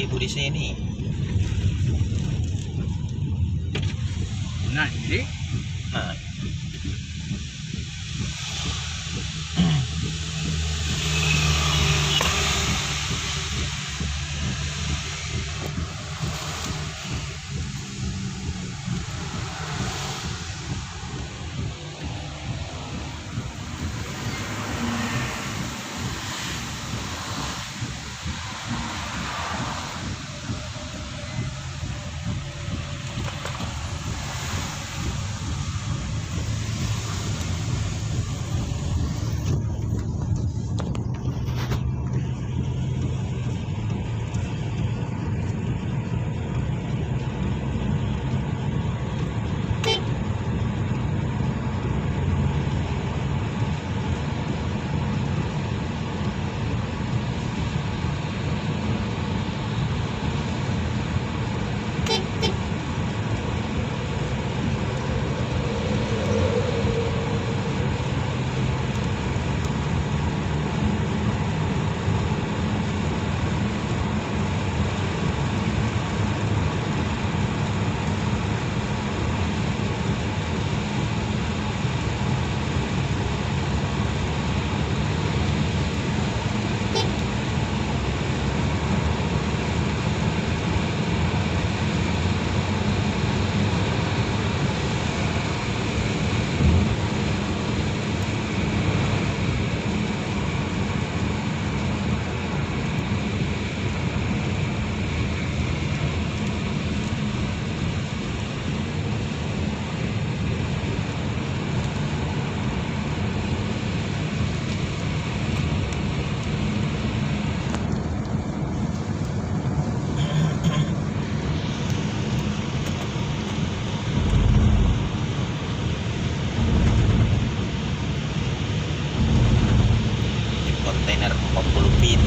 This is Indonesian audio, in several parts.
ibu-ibu di sini. Nah, ini Nah, kontainer 40 feet.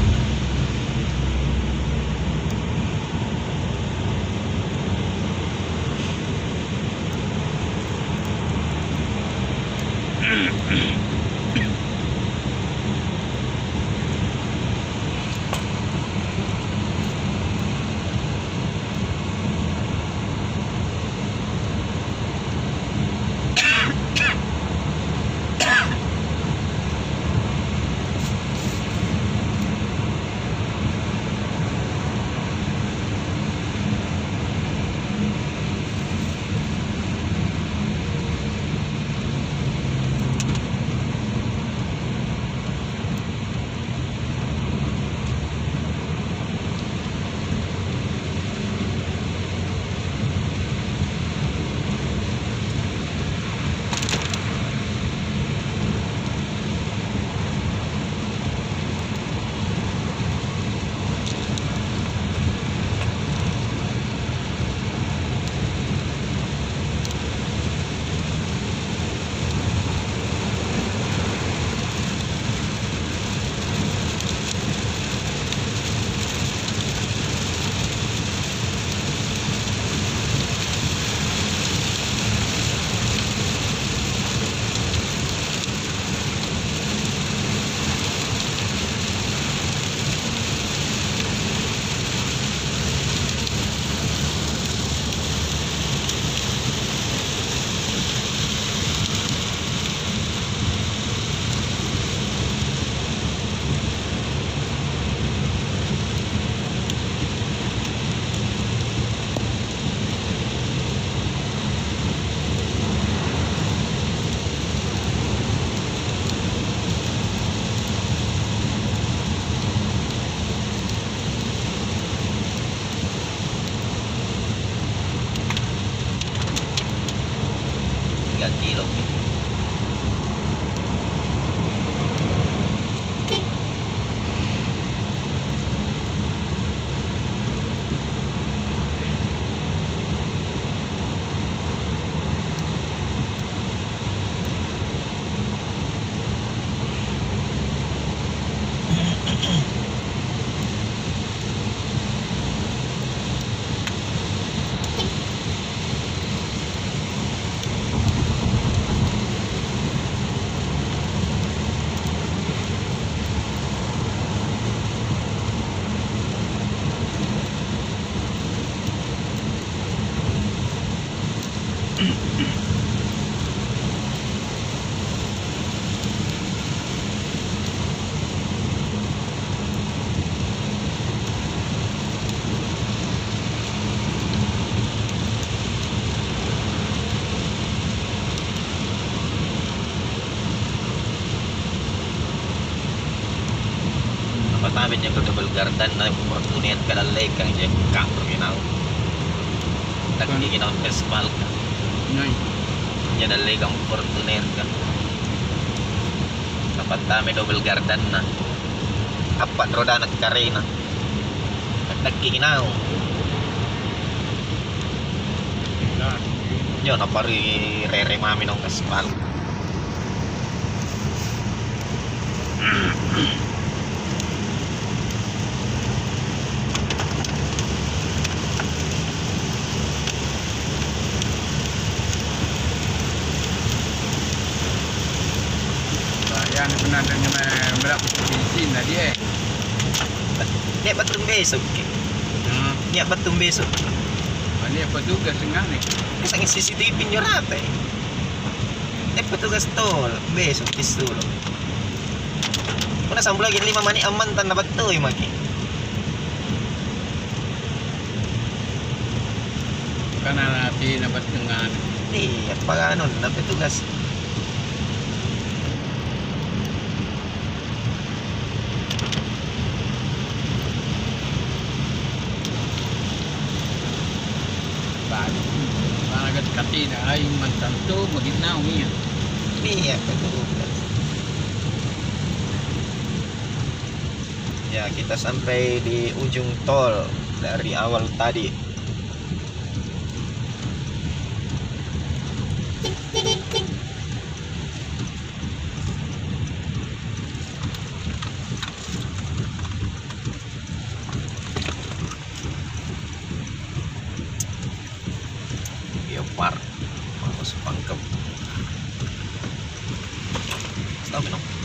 Kilo. namin yung double garden na opportunity kalalay kang dyan kakro ginaw. Tagdi ginaw festival ka. Noy. Yan alay kang opportunity ka. Dapat kami double garden na. Apat roda nagkare na. Tagdi ginaw. Yun, napari re mami ng festival. Sayang sebenarnya berapa bensin tadi Dia batung besok. Dia batung besok. Ini petugas enggak nih? Isang CCTV nyo rata eh. Dia petugas tol. Besok pistolo. Kung nasang lagi 5 mani aman tan na bato eh magi. Karena natin dapat dengan Di, at pag ano, na petugas. Agad katina ay mantan to maginaw niya. Iya, petugas. Ya, kita sampai di ujung tol dari awal tadi. Biopar, masuk pangkep. Stop, no?